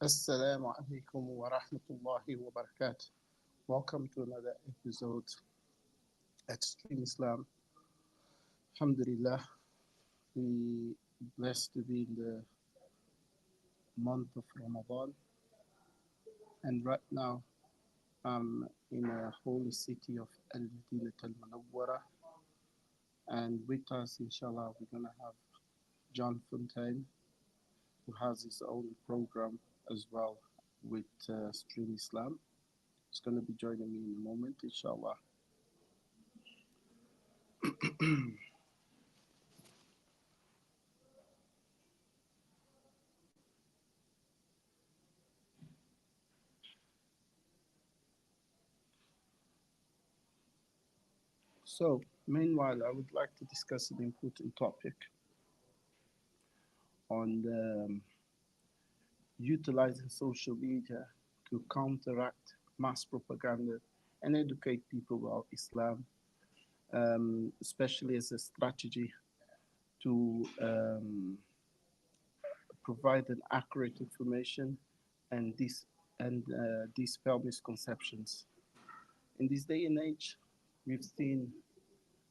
Assalamu alaikum wa rahmatullahi wa barakatuh. Welcome to another episode at Stream Islam. Alhamdulillah, we blessed to be in the month of Ramadan, and right now I'm in a holy city of Al Madinah Al Munawwara, and with us, inshallah, we're gonna have John Fontaine, who has his own program as well with Stream Islam. He's gonna be joining me in a moment, inshallah. So, meanwhile, I would like to discuss an important topic on utilizing social media to counteract mass propaganda and educate people about Islam, especially as a strategy to provide an accurate information and dispel misconceptions. In this day and age, we've seen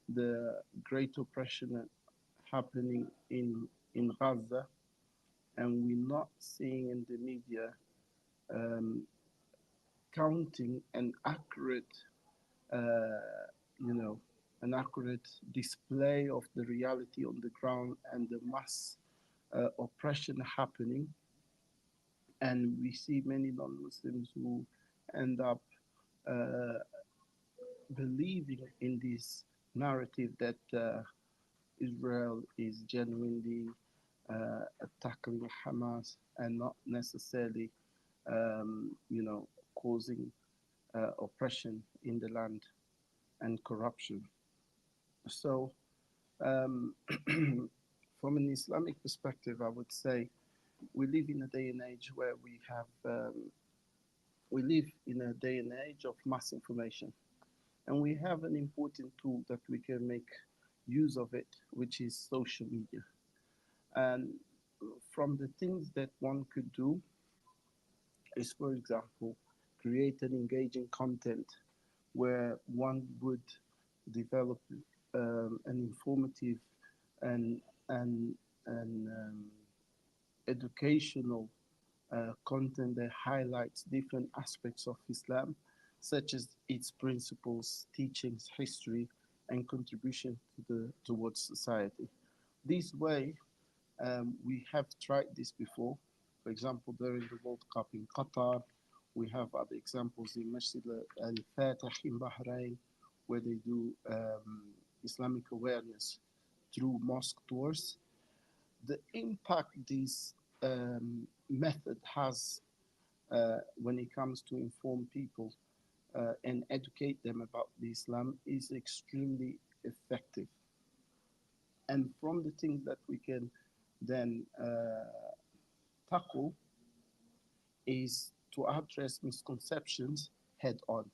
the great oppression happening in Gaza, and we're not seeing in the media um, counting uh, you know, an accurate display of the reality on the ground and the mass oppression happening. And we see many non-Muslims who end up uh, believing in this narrative that Israel is genuinely attacking Hamas and not necessarily, causing oppression in the land and corruption. So, um, from an Islamic perspective, I would say we live in a day and age where we live in a day and age of mass information, and we have an important tool that we can make use of it, which is social media. And from the things that one could do is, for example, create an engaging content where one would develop an informative and and and educational content that highlights different aspects of Islam, such as its principles, teachings, history, and contribution towards society. This way, we have tried this before. For example, during the World Cup in Qatar, we have other examples in Masjid Al Fatah in Bahrain, where they do Islamic awareness through mosque tours. The impact this method has when it comes to inform people and educate them about the Islam is extremely effective. And from the things that we can then tackle is to address misconceptions head on.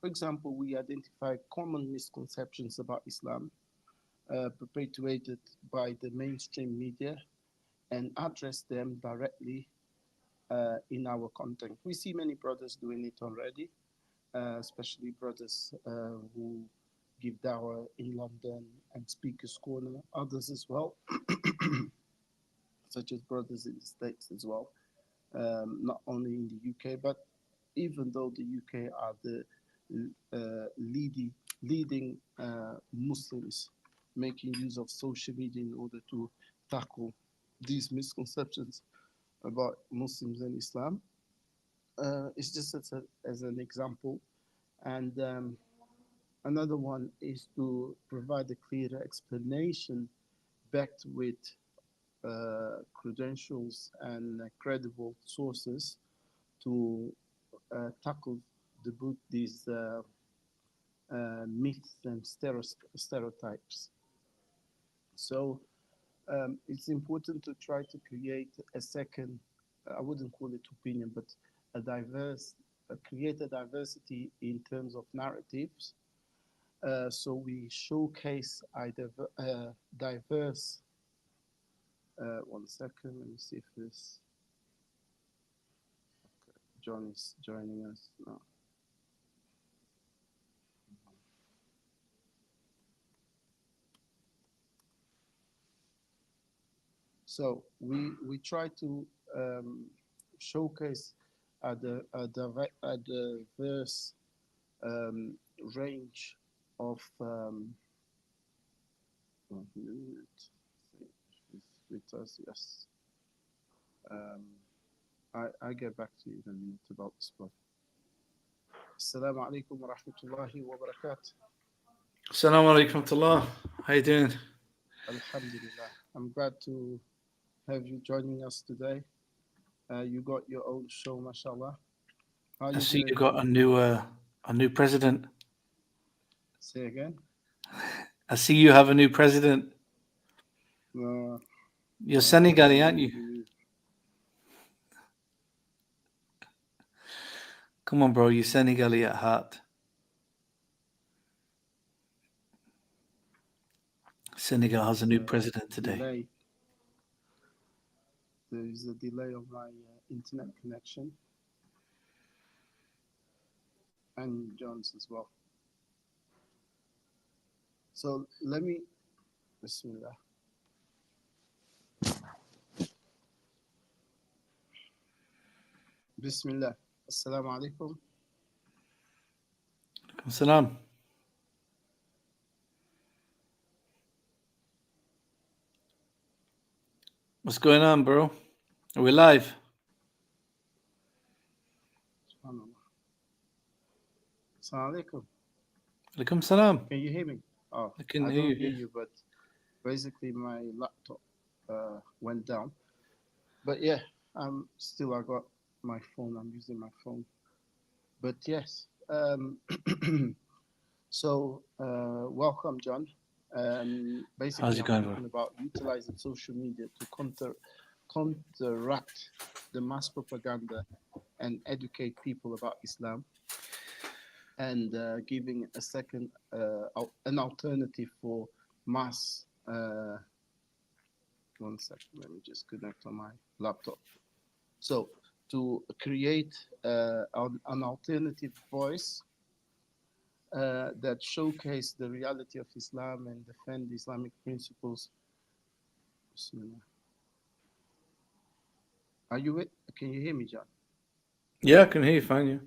For example, we identify common misconceptions about Islam perpetuated by the mainstream media and address them directly in our content. We see many brothers doing it already, especially brothers who give Dawah in London and Speakers Corner, others as well, such as brothers in the States as well, not only in the UK, but even though the UK are the leading Muslims making use of social media in order to tackle these misconceptions about Muslims and Islam. It's just as an example. And another one is to provide a clearer explanation backed with credentials and credible sources to tackle these myths and stereotypes. So it's important to try to create a second, I wouldn't call it opinion, but create a diversity in terms of narratives. So we showcase diverse, one second, let me see if this, John is joining us now. So we try to showcase a diverse um, range of 1 minute. With us, yes. Um, I get back to you in a minute about this one. Assalamu alaikum wa rahmatullahi wa barakatuh. Assalamu alaikum warahmatullah. How you doing? Alhamdulillah. I'm glad to have you joining us today. You got your own show, mashallah. How are I you see doing? you got a new president. Say again? I see you have a new president. No, You're no, Senegali, I'm aren't you? newly new. Come on, bro. You're Senegali at heart. Senegal has a There's new a president today. delay. There is a delay of my internet connection and John's as well. So let me, Bismillah. Bismillah. Assalamu alaikum. Salam. What's going on, bro? Are we live? Subhanallah. Assalamu alaikum. Alaikum salam. Can you hear me? Oh, I can I hear don't you. hear you, but basically my laptop went down. But yeah, I got my phone. I'm using my phone. But yes, so welcome, John. How's Basically, it I'm going, bro? talking about utilizing social media to counteract the mass propaganda and educate people about Islam, and giving a second an alternative for mass. 1 second, let me just connect on my laptop. So to create an alternative voice that showcase the reality of Islam and defend Islamic principles. Are you with? Can you hear me, John? Yeah, I can hear you fine. Yeah.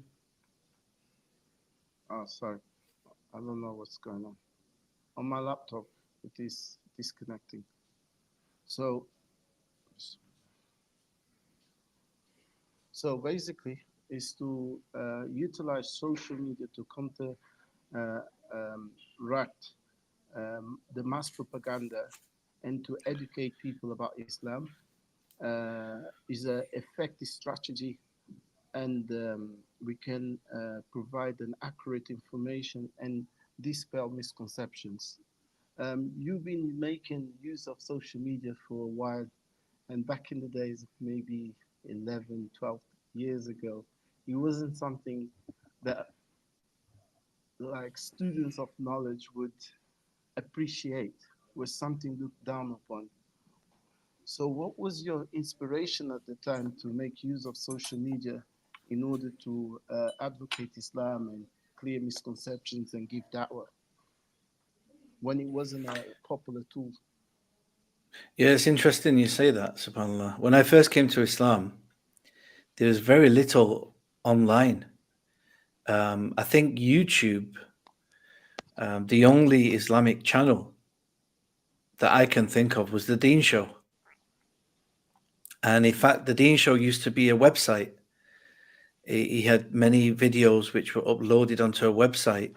Oh, sorry. I don't know what's going on. On my laptop, it is disconnecting. So, so basically, is to utilize social media to counter uh, rat the mass propaganda and to educate people about Islam is an effective strategy, and we can provide an accurate information and dispel misconceptions. You've been making use of social media for a while, and back in the days, maybe 11, 12 years ago, it wasn't something that like students of knowledge would appreciate, was something looked down upon. So, what was your inspiration at the time to make use of social media in order to advocate Islam and clear misconceptions and give da'wah when it wasn't a popular tool? Yeah, it's interesting you say that, subhanAllah. When I first came to Islam, there was very little online. I think YouTube, the only Islamic channel that I can think of was the Dean Show. And in fact, the Dean Show used to be a website. He had many videos which were uploaded onto a website.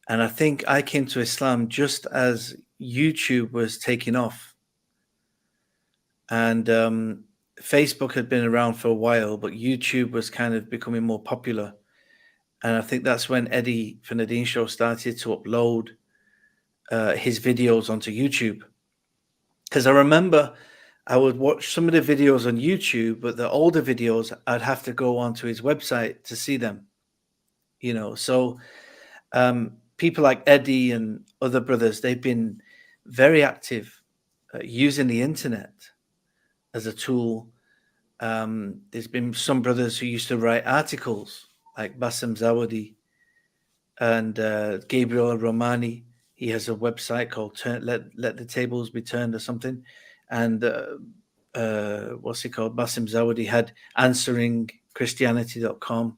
And I think I came to Islam just as YouTube was taking off. And Facebook had been around for a while, but YouTube was kind of becoming more popular. And I think that's when Eddie from the Dean Show started to upload his videos onto YouTube. Because I remember I would watch some of the videos on YouTube, but the older videos, I'd have to go onto his website to see them, you know. So people like Eddie and other brothers, they've been very active using the internet as a tool There's been some brothers who used to write articles, like Bassem Zawadi and Gabriel Romani. He has a website called Let the Tables Be Turned or something. And what's it called? Bassem Zawadi had answeringchristianity.com.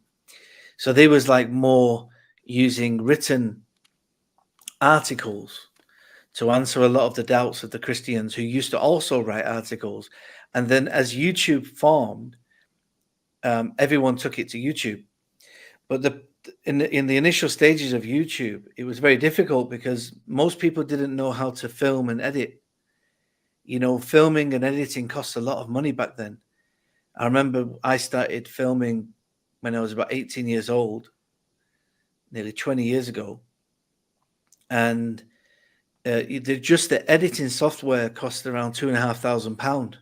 So they was like more using written articles to answer a lot of the doubts of the Christians who used to also write articles. And then as YouTube formed, everyone took it to YouTube. But in the initial stages of YouTube, it was very difficult because most people didn't know how to film and edit. You know, filming and editing costs a lot of money back then. I remember I started filming when I was about 18 years old, nearly 20 years ago. And just the editing software cost around £2,500.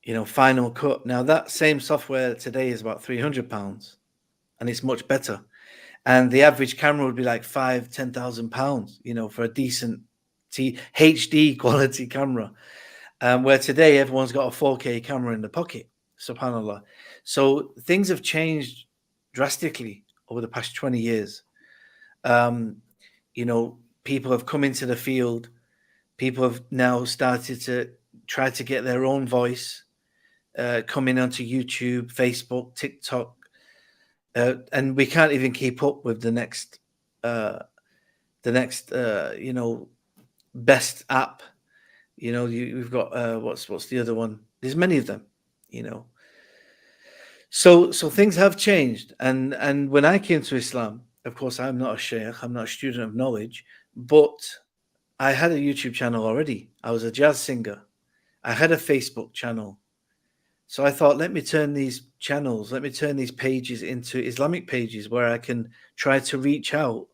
You know, Final Cut. Now that same software today is about £300, and it's much better. And the average camera would be like £10,000, you know, for a decent HD quality camera. Where today everyone's got a 4K camera in the pocket, subhanAllah. So things have changed drastically over the past 20 years. You know, people have come into the field. People have now started to try to get their own voice, coming onto YouTube, Facebook, TikTok, and we can't even keep up with the next, you know, best app. You know, we've got what's the other one? There's many of them, you know. So things have changed, and when I came to Islam, of course, I'm not a sheikh, I'm not a student of knowledge, but I had a YouTube channel already. I was a jazz singer. I had a Facebook channel. So I thought, let me turn these pages into Islamic pages where I can try to reach out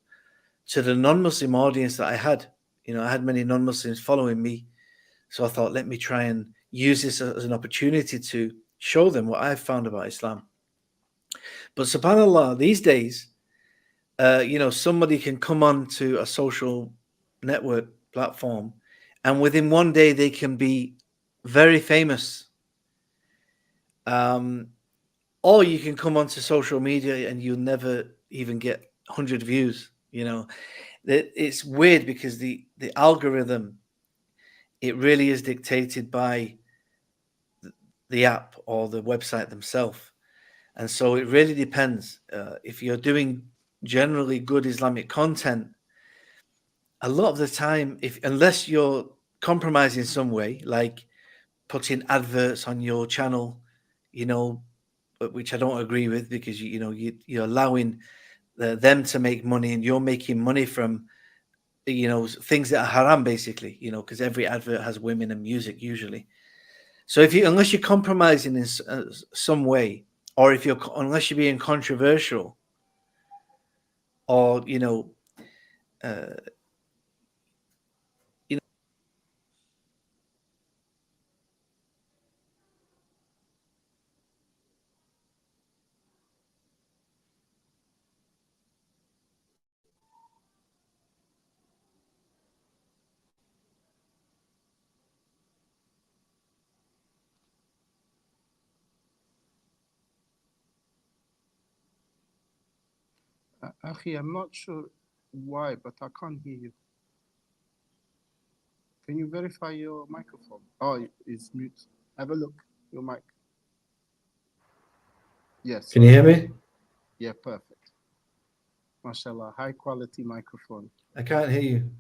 to the non-Muslim audience that I had. You know, I had many non-Muslims following me. So I thought, let me try and use this as an opportunity to show them what I've found about Islam. But subhanAllah, these days, you know, somebody can come on to a social network platform and within one day they can be very famous. Or you can come onto social media and you'll never even get 100 views. You know, it's weird because the algorithm, it really is dictated by the app or the website themselves. And so it really depends. If you're doing generally good Islamic content, a lot of the time, unless you're compromising some way, like putting adverts on your channel, you know, which I don't agree with, because you're allowing them to make money and you're making money from, you know, things that are haram, basically, you know, because every advert has women and music usually. So unless you're compromising in some way, or unless you're being controversial, or you know, you Akhi, I'm not sure why, but I can't hear you. Can you verify your microphone? Oh, it's mute. Have a look. Your mic. Yes. can you hear me? Yeah, perfect. MashaAllah, high quality microphone. I can't hear you.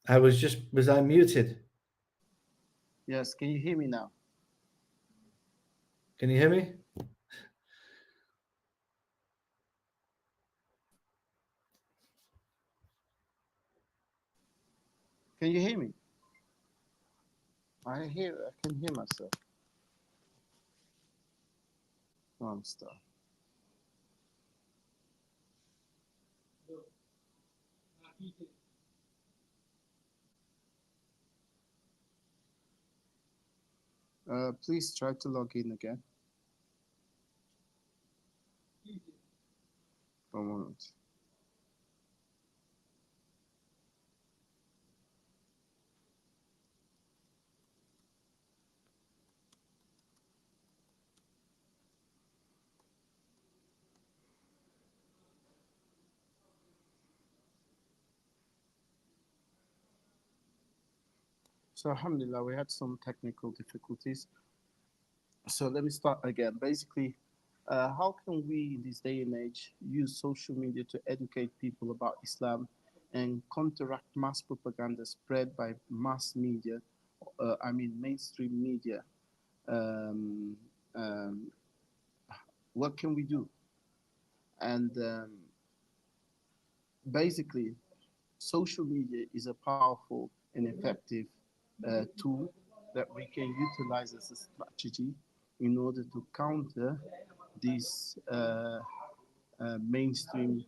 Was I muted? Yes, can you hear me now? Can you hear me? Can you hear me? I can hear myself. I'm stuck. Please try to log in again. One moment. So, Alhamdulillah, we had some technical difficulties. So, let me start again. Basically, how can we in this day and age use social media to educate people about Islam and counteract mass propaganda spread by mass media, mainstream media? Um, um, what can we do? And basically, social media is a powerful and effective tool that we can utilize as a strategy in order to counter these mainstream.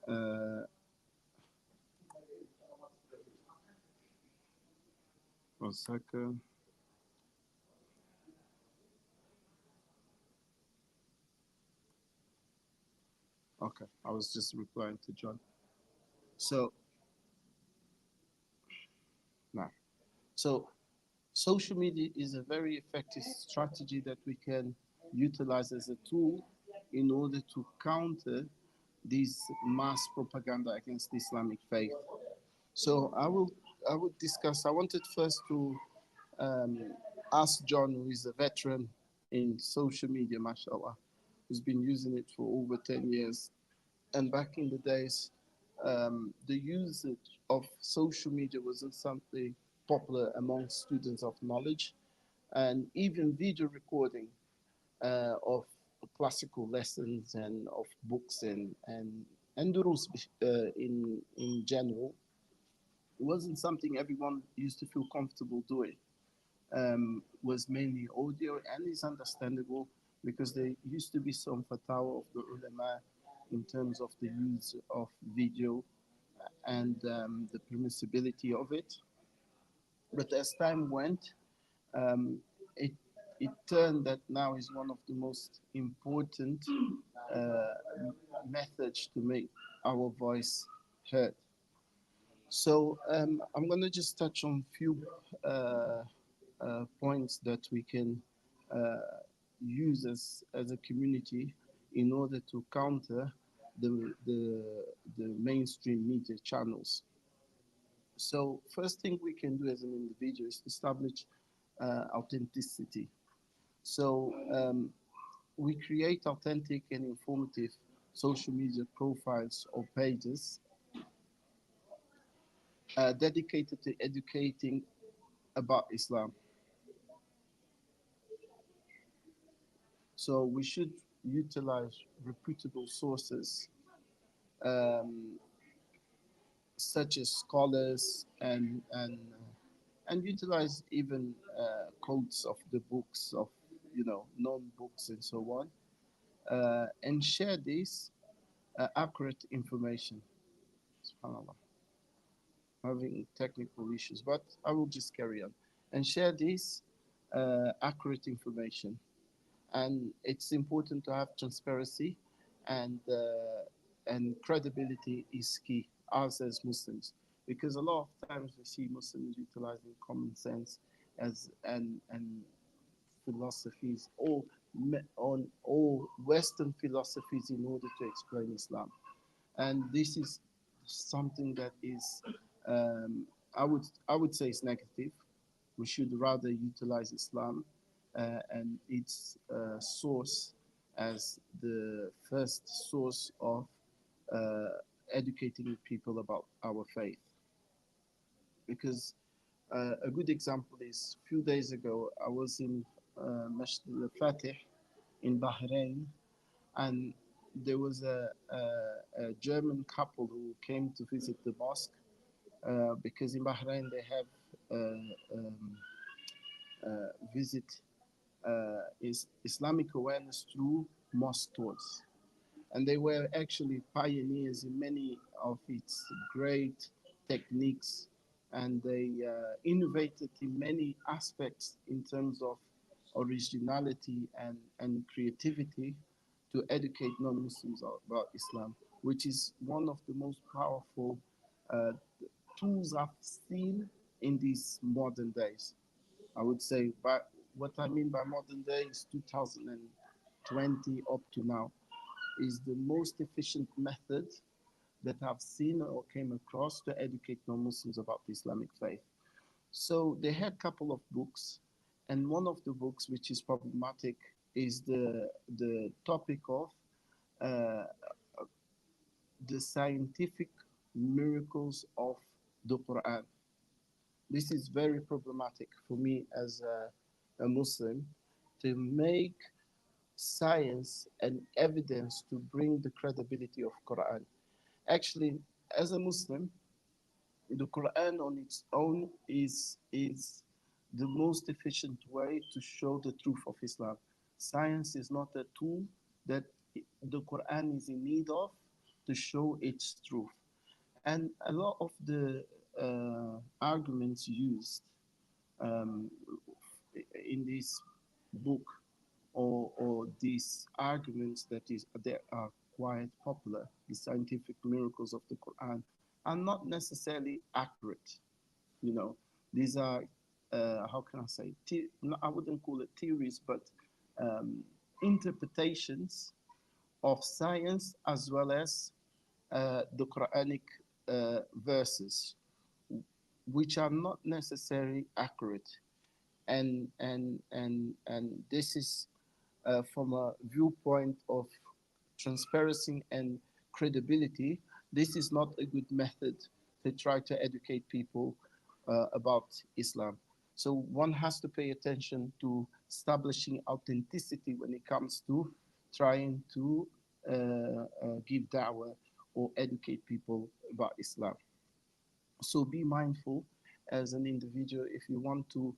Uh, one second. Okay, I was just replying to John. So now, so social media is a very effective strategy that we can utilize as a tool in order to counter this mass propaganda against the Islamic faith. So I would discuss. I wanted first to um, ask John, who is a veteran in social media, mashallah, who's been using it for over 10 years. And back in the days, the usage of social media wasn't something popular among students of knowledge, and even video recording of classical lessons and of books and durus in general wasn't something everyone used to feel comfortable doing. Was mainly audio, and is understandable because there used to be some fatwa of the ulama in terms of the use of video and the permissibility of it. But as time went, um, it it turned that now is one of the most important uh, methods to make our voice heard. So I'm going to just touch on a few points that we can uh, use as a community in order to counter the mainstream media channels. So first thing we can do as an individual is establish authenticity. So we create authentic and informative social media profiles or pages dedicated to educating about Islam. So we should utilize reputable sources um, such as scholars and utilize even quotes of the books of known books and so on, and share this accurate information. SubhanAllah, having technical issues, but I will just carry on and share this accurate information. And it's important to have transparency, and credibility is key, us as Muslims, because a lot of times we see Muslims utilizing common sense as and philosophies, or on all Western philosophies in order to explain Islam. And this is something that is, um, I would say, is negative. We should rather utilize Islam and its source as the first source of uh, educating people about our faith. Because a good example is a few days ago I was in Masjid al-Fatih in Bahrain, and there was a German couple who came to visit the mosque because in Bahrain they have visit is Islamic awareness through mosque tours. And they were actually pioneers in many of its great techniques, and they innovated in many aspects in terms of originality and creativity to educate non-Muslims about Islam, which is one of the most powerful uh, tools I've seen in these modern days. I would say, but what I mean by modern day is 2020 up to now is the most efficient method that I've seen or came across to educate non-Muslims about the Islamic faith. So they had a couple of books, and one of the books which is problematic is the topic of uh, the scientific miracles of the Quran. This is very problematic for me as a Muslim to make science and evidence to bring the credibility of Quran. Actually, as a Muslim, the Quran on its own is the most efficient way to show the truth of Islam. Science is not a tool that the Quran is in need of to show its truth. And a lot of the arguments used um, in this book or these arguments that are quite popular, the scientific miracles of the Quran, are not necessarily accurate. You know, these are how can I say? I wouldn't call it theories, but um, interpretations of science as well as the Quranic verses, which are not necessarily accurate. And this is from a viewpoint of transparency and credibility. This is not a good method to try to educate people about Islam. So one has to pay attention to establishing authenticity when it comes to trying to give da'wah or educate people about Islam. So be mindful as an individual if you want to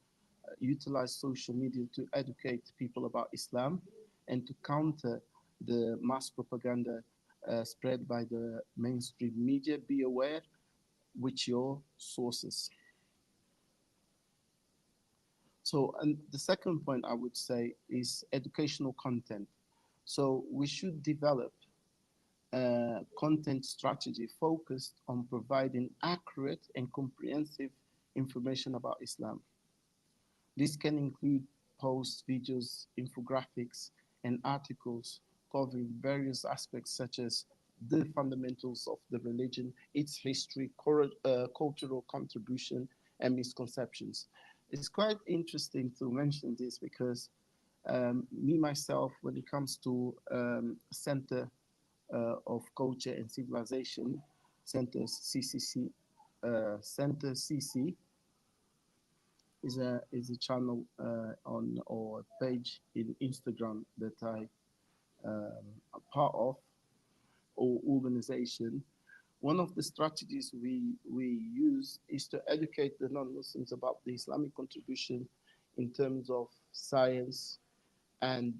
utilize social media to educate people about Islam and to counter the mass propaganda spread by the mainstream media. Be aware with your sources. So, and the second point I would say is educational content. So, we should develop a content strategy focused on providing accurate and comprehensive information about Islam. This can include posts, videos, infographics, and articles covering various aspects such as the fundamentals of the religion, its history, cultural contribution, and misconceptions. It's quite interesting to mention this because me myself, when it comes to Center of Culture and Civilization, Center CCC, Center CC, is a channel on or page in Instagram that I am part of or organization. One of the strategies we use is to educate the non-Muslims about the Islamic contribution in terms of science and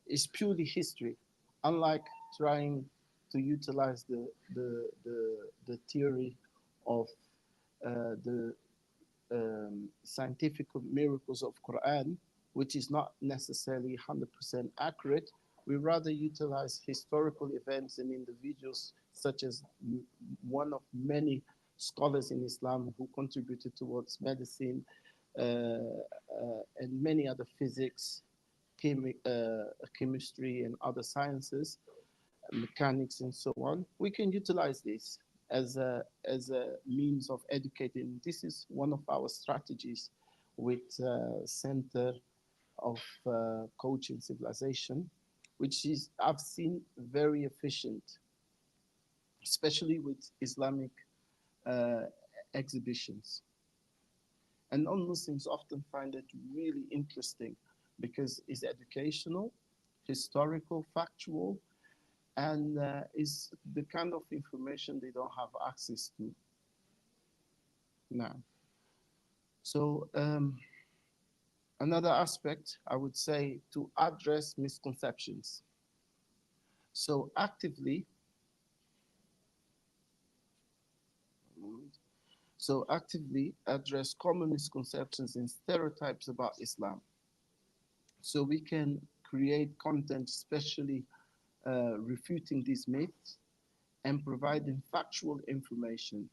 it's purely history. Unlike trying to utilize the theory of the scientific miracles of Quran, which is not necessarily 100% accurate. We rather utilize historical events and individuals, such as one of many scholars in Islam who contributed towards medicine and many other physics, chemistry, and other sciences, mechanics, and so on. We can utilize this as a means of educating. This is one of our strategies with Center of Coaching Civilization, which is I've seen very efficient, especially with Islamic uh, exhibitions. And non-Muslims often find it really interesting because it's educational, historical, factual, and is the kind of information they don't have access to now. So another aspect I would say to address misconceptions. So actively, actively address common misconceptions and stereotypes about Islam. So we can create content, especially refuting these myths and providing factual information.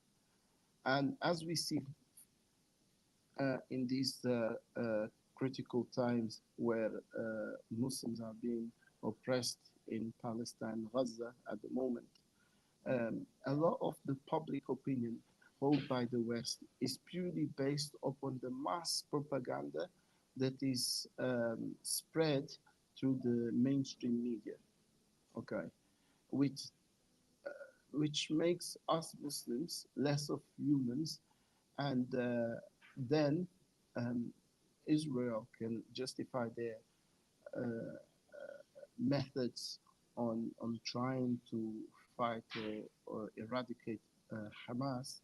And as we see in these critical times where Muslims are being oppressed in Palestine, Gaza at the moment, a lot of the public opinion hold by the West is purely based upon the mass propaganda that is spread through the mainstream media. Okay, which which makes us Muslims less of humans, and then um, Israel can justify their uh, methods on trying to fight or eradicate Hamas.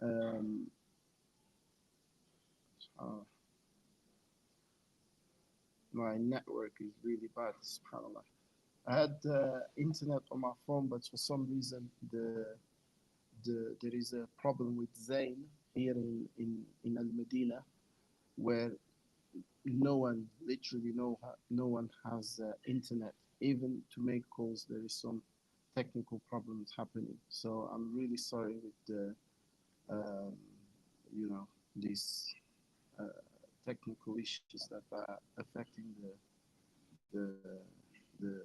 Um, uh, my network is really bad, subhanAllah. I had internet on my phone, but for some reason there is a problem with Zain here in Al Medina, where no one, literally no one has internet. Even to make calls, there is some technical problems happening. So I'm really sorry with um, you know, these uh, technical issues that are affecting the the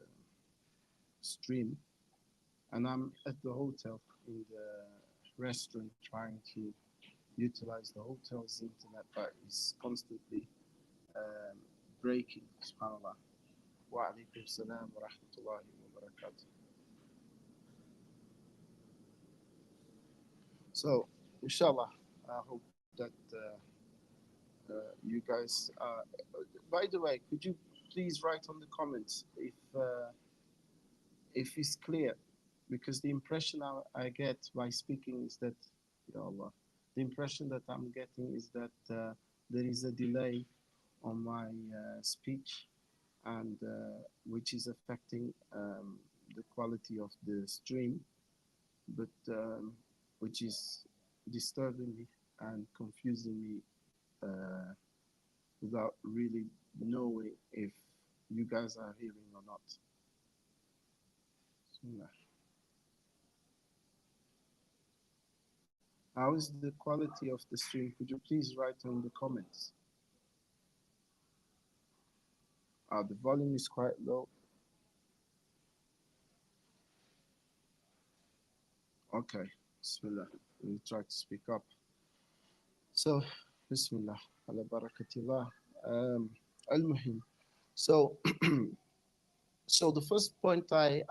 stream. And I'm at the hotel in the restaurant trying to utilize the hotel's internet, but it's constantly um, breaking. Subhanallah. Wa alaikum salam wa rahmatullahi wa barakatuh. So, inshallah, I hope that you guys. By the way, could you please write on the comments if it's clear, because the impression I get by speaking is that, Ya Allah, the impression that I'm getting is that there is a delay on my speech, and which is affecting the quality of the stream, but which is disturbing me and confusing me uh, without really knowing if you guys are hearing or not. So, how is the quality of the stream? Could you please write in the comments? The volume is quite low. Okay, Bismillah. We'll try to speak up. So, Bismillah, ala barakatillah. Al-Muhim. So, so the first point I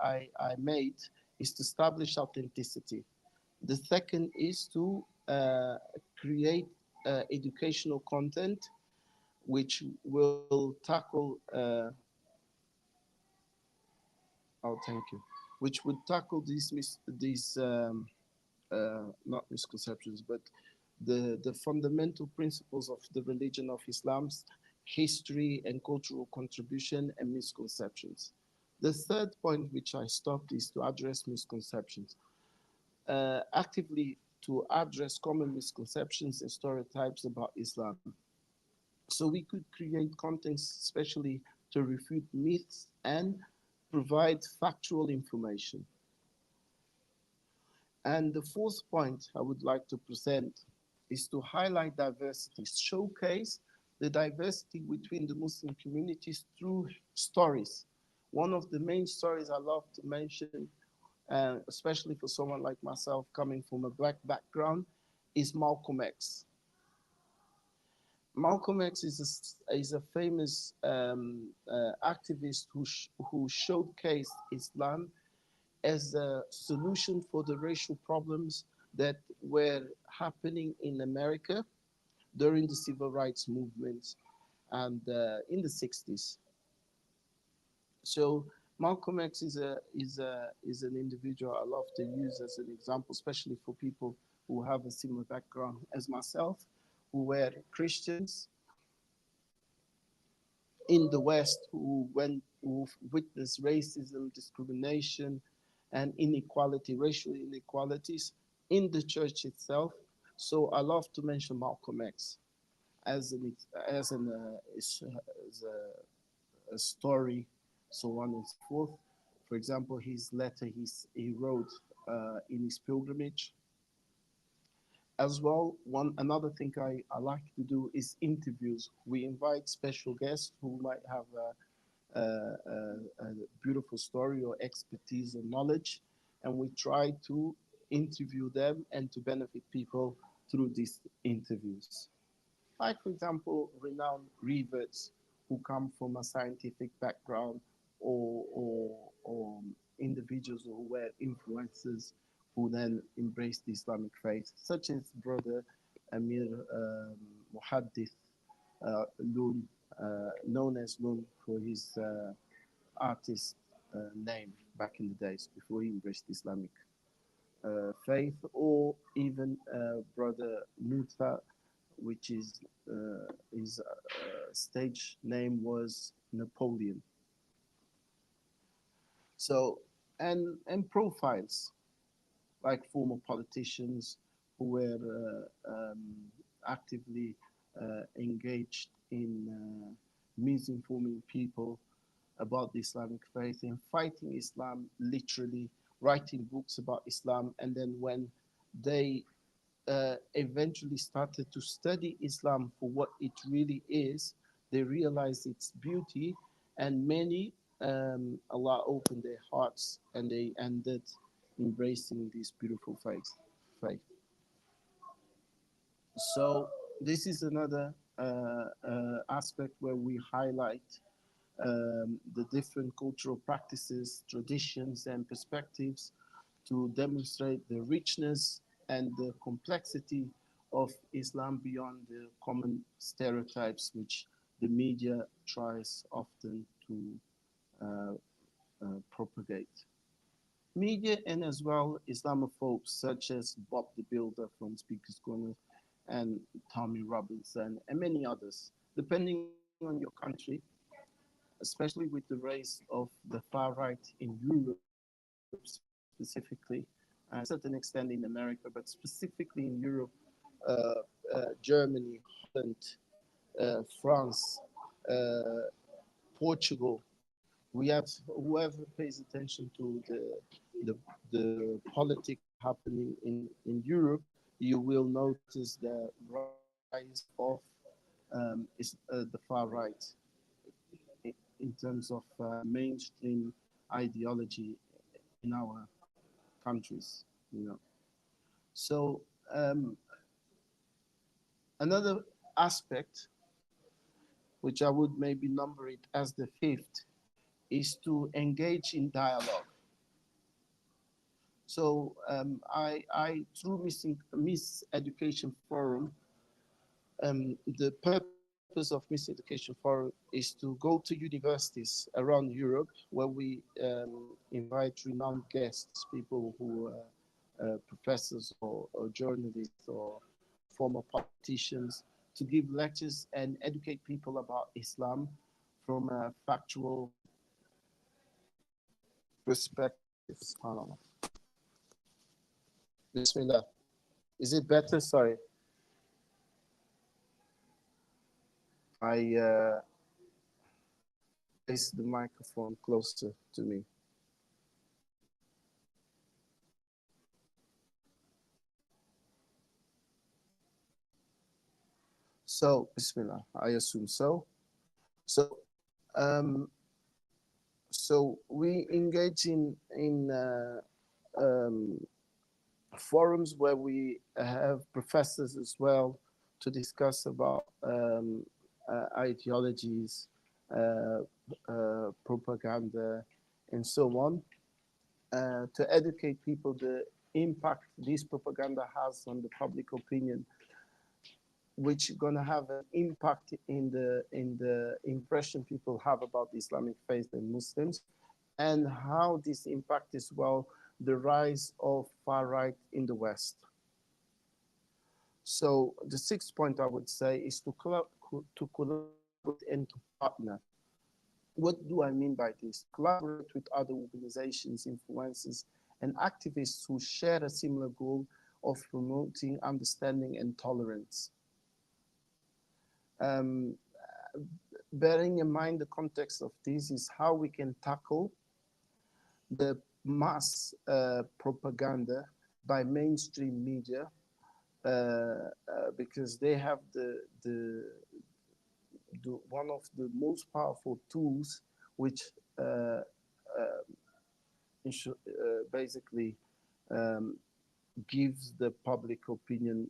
made is to establish authenticity. The second is to create educational content which will tackle, oh, thank you, which would tackle these not misconceptions, but the fundamental principles of the religion of Islam's history and cultural contribution and misconceptions. The third point, which I stopped, is to address misconceptions. Actively to address common misconceptions and stereotypes about Islam. So we could create contents especially to refute myths and provide factual information. And the fourth point I would like to present is to highlight diversity, showcase the diversity between the Muslim communities through stories. One of the main stories I love to mention, especially for someone like myself coming from a black background, is Malcolm X. Malcolm X is a famous activist who showcased Islam as a solution for the racial problems that were happening in America during the civil rights movement and in the 60s. So Malcolm X is an individual I love to use as an example, especially for people who have a similar background as myself, who were Christians in the West, who witnessed racism, discrimination, and inequality, racial inequalities in the church itself. So I love to mention Malcolm X as a story, so on and so forth. For example, his letter he wrote in his pilgrimage. As well, one another thing I like to do is interviews. We invite special guests who might have a beautiful story or expertise or knowledge, and we try to interview them and to benefit people through these interviews. Like, for example, renowned reverts who come from a scientific background, or individuals who were influencers who then embraced the Islamic faith, such as Brother Amir Muhaddith Loon, known as Loon for his artist name back in the days before he embraced Islamic faith, or even Brother Muta, which is his stage name was Napoleon. So, and profiles like former politicians who were actively engaged in misinforming people about the Islamic faith and fighting Islam, literally writing books about Islam. And then when they eventually started to study Islam for what it really is, they realized its beauty, and many, Allah opened their hearts and they ended embracing this beautiful faith. Faith. So this is another aspect where we highlight the different cultural practices, traditions, and perspectives to demonstrate the richness and the complexity of Islam beyond the common stereotypes which the media tries often to uh, propagate. Media and as well Islamophobes such as Bob the Builder from Speaker's Corner and Tommy Robinson and many others, depending on your country, especially with the rise of the far right in Europe specifically, and to a certain extent in America, but specifically in Europe, Germany, Holland, France, uh, Portugal. We have whoever pays attention to the politics happening in Europe, you will notice the rise of the far right in terms of mainstream ideology in our countries. You know, so another aspect, which I would maybe number it as the fifth, is to engage in dialogue. So through Miss Education Forum, the purpose of Miss Education Forum is to go to universities around Europe where we invite renowned guests, people who are professors or journalists or former politicians, to give lectures and educate people about Islam from a factual perspectives. Hold on. Bismillah. Is it better? Sorry. I place the microphone closer to me. So, Bismillah. I assume so. So, um, so we engage in um, forums where we have professors as well to discuss about ideologies, uh, propaganda, and so on, to educate people the impact this propaganda has on the public opinion, which is going to have an impact in the impression people have about the Islamic faith and Muslims, and how this impact as well the rise of far right in the West. So the sixth point I would say is to collaborate and to partner. What do I mean by this? Collaborate with other organizations, influencers, and activists who share a similar goal of promoting understanding and tolerance. Um, Bearing in mind the context of this is how we can tackle the mass propaganda by mainstream media, because they have one of the most powerful tools, which basically um, gives the public opinion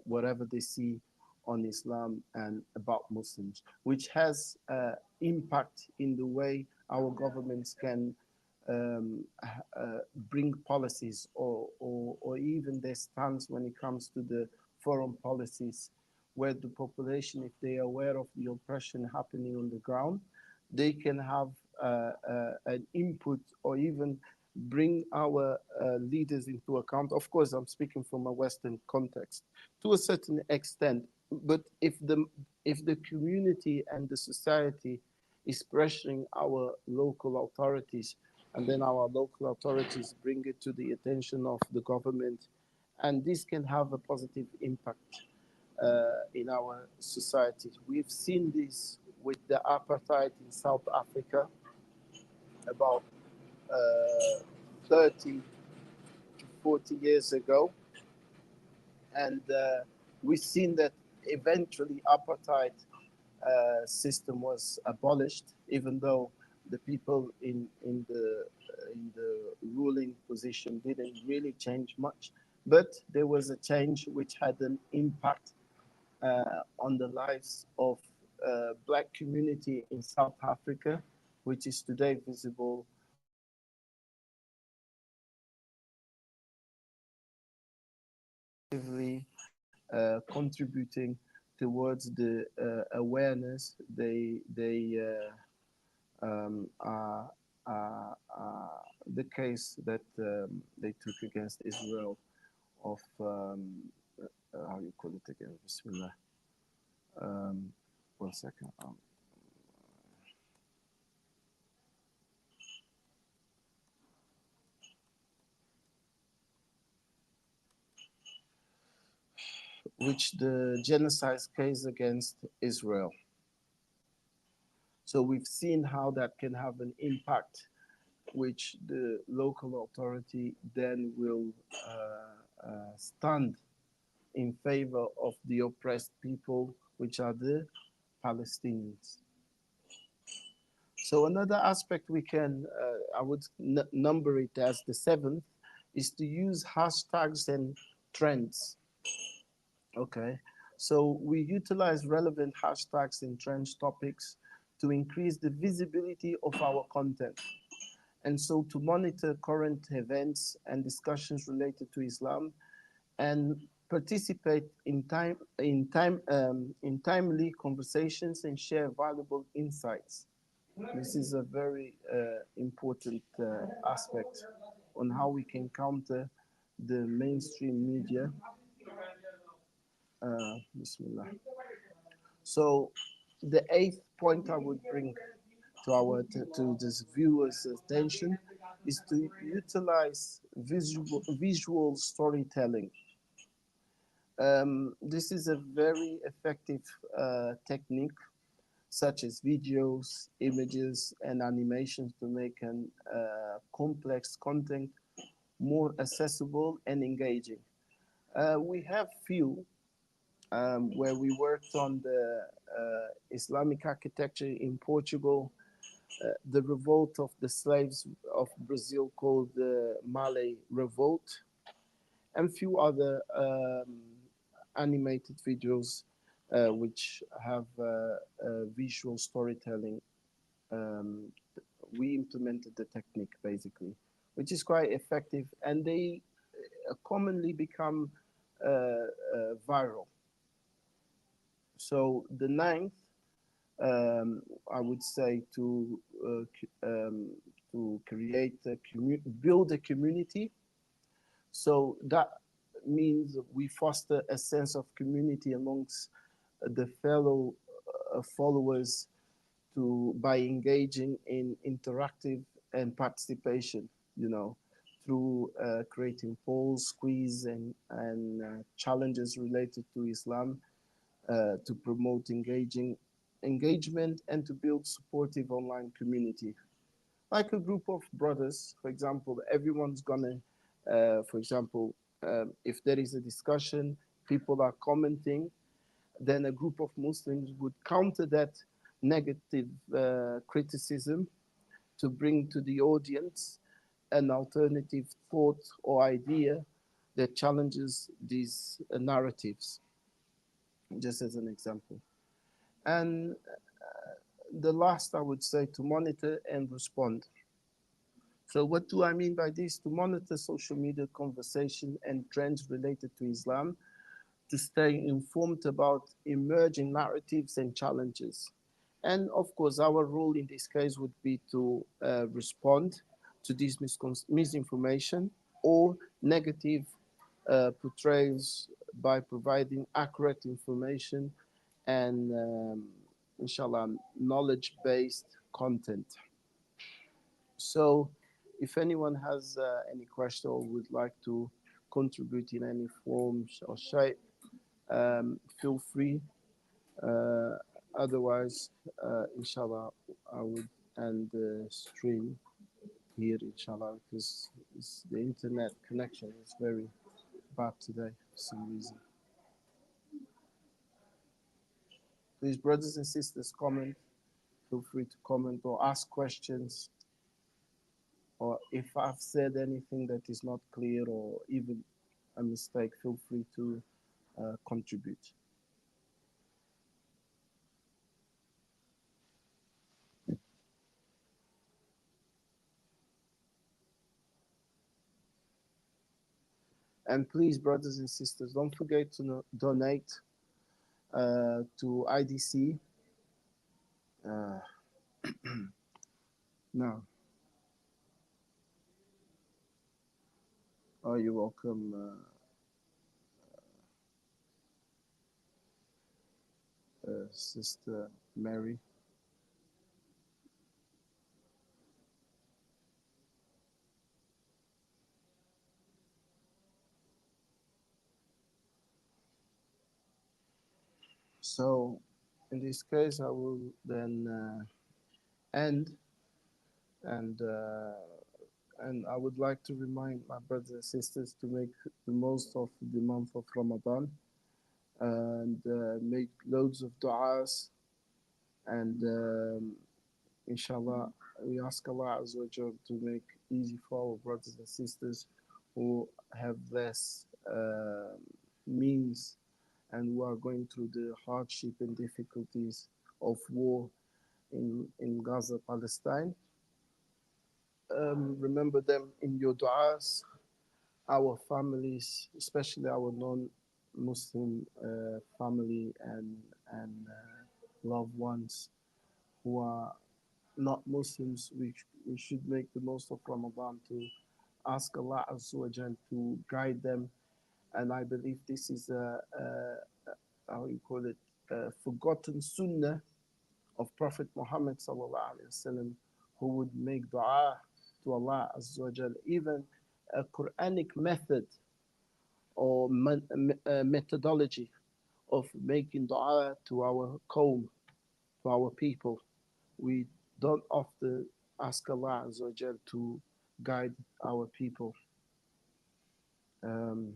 whatever they see on Islam and about Muslims, which has impact in the way our governments can bring policies or even their stance when it comes to the foreign policies, where the population, if they are aware of the oppression happening on the ground, they can have an input or even bring our leaders into account. Of course, I'm speaking from a Western context to a certain extent, but if the community and the society is pressuring our local authorities, and then our local authorities bring it to the attention of the government, and this can have a positive impact in our society. We've seen this with the apartheid in South Africa about 30 to 40 years ago, and we've seen that eventually apartheid system was abolished, even though the people in the ruling position didn't really change much. But there was a change which had an impact on the lives of black community in South Africa, which is today visible contributing towards the awareness are, the case that they took against Israel of how you call it again? Bismillah. Um, 1 second. Which the genocide case against Israel. So we've seen how that can have an impact, which the local authority then will stand in favor of the oppressed people, which are the Palestinians. So another aspect we can, I would number it as the seventh, is to use hashtags and trends. Okay, so we utilize relevant hashtags and trend topics to increase the visibility of our content. And so to monitor current events and discussions related to Islam and participate in timely conversations and share valuable insights. This is a very important aspect on how we can counter the mainstream media. Bismillah. So the eighth point I would bring to this viewers' attention is to utilize visual storytelling. This is a very effective technique, such as videos, images, and animations to make an complex content more accessible and engaging. We have few where we worked on the Islamic architecture in Portugal, the revolt of the slaves of Brazil called the Malay Revolt, and few other animated videos which have visual storytelling. Um, we implemented the technique basically, which is quite effective, and they commonly become viral. So the ninth, I would say to create build a community. So that means we foster a sense of community amongst the fellow followers by engaging in interactive and participation, through creating polls, quiz, and challenges related to Islam, to promote engagement and to build supportive online community. Like a group of brothers, for example, everyone's gonna, for example, if there is a discussion, people are commenting, then a group of Muslims would counter that negative criticism to bring to the audience an alternative thought or idea that challenges these narratives, just as an example. And the last, I would say, to monitor and respond. So, what do I mean by this? To monitor social media conversation and trends related to Islam, to stay informed about emerging narratives and challenges. And of course, our role in this case would be to respond to this misinformation or negative portrayals by providing accurate information and, inshallah, knowledge based content. So, if anyone has any question or would like to contribute in any form or shape, feel free. Uh, Otherwise, inshallah, I would end the stream here, inshallah, because the internet connection is very bad today for some reason. Please, brothers and sisters, comment. Feel free to comment or ask questions. Or if I've said anything that is not clear or even a mistake, feel free to contribute. And please, brothers and sisters, don't forget to donate to IDC. Uh, no. Oh, you're welcome, Sister Mary. So, in this case, I will then end, and I would like to remind my brothers and sisters to make the most of the month of Ramadan and make loads of du'as, and inshallah, we ask Allah Azza wa Jal to make easy for our brothers and sisters who have less means and who are going through the hardship and difficulties of war in Gaza, Palestine. Remember them in your du'as, our families, especially our non-Muslim family and loved ones who are not Muslims. We should make the most of Ramadan to ask Allah Azza wa Jal to guide them. And I believe this is how you call it, forgotten sunnah of Prophet Muhammad sallallahu alaihi wasallam, who would make dua to Allah Azza wa Jal, even a Quranic method or methodology of making dua to our qawm, to our people. We don't often ask Allah Azza wa Jal to guide our people. Um,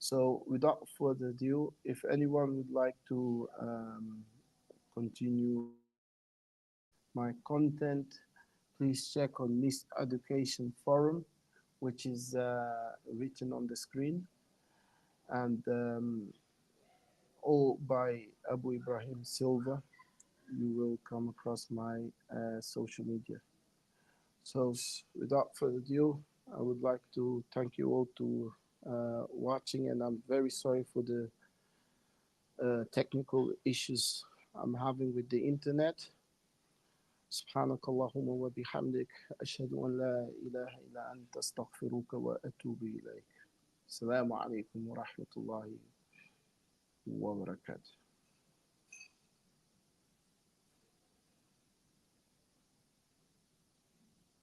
so without further ado, if anyone would like to continue my content, please check on Miss Education Forum, which is written on the screen, and or by Abu Ibrahim Silva. You will come across my social media. So, without further ado, I would like to thank you all to watching, and I'm very sorry for the technical issues I'm having with the internet. سبحانك اللهم وبحمدك أشهد أن لا إله إلا أنت أستغفرك وأتوب إليك. السلام عليكم ورحمة الله وبركاته.